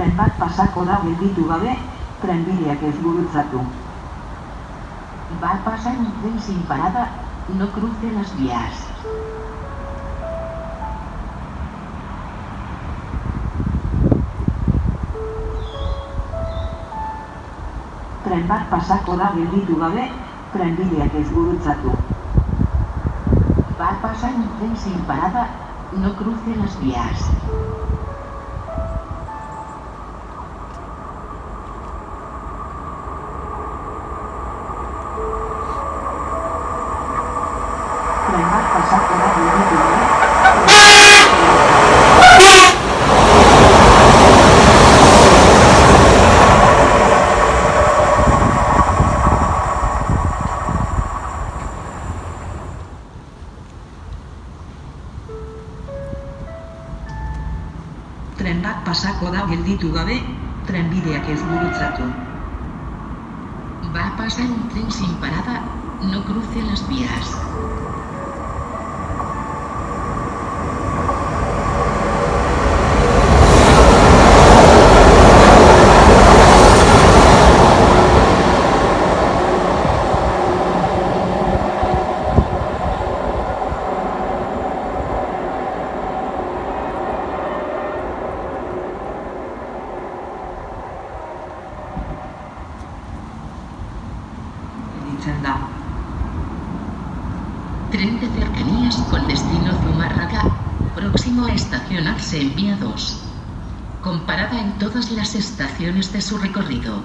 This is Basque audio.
Tren bat pasako da gelditu gabe, trenbideak ez gurutzatu. Va a pasar un tren sin parada, no cruce las vías. Tren bat pasako da gelditu gabe, trenbideak ez gurutzatu. Va a pasar un tren sin parada, no cruce las vías. Tren bat pasako da gelditu gabe, Tren bat pasako da gelditu gabe, trenbideak ez gurutzatu. Va a pasar un tren sin parada, no cruce las vías. Ditzen da. Tren de cercanías con destino Zumárraga, próximo a estacionarse en vía 2. Con parada en todas las estaciones de su recorrido.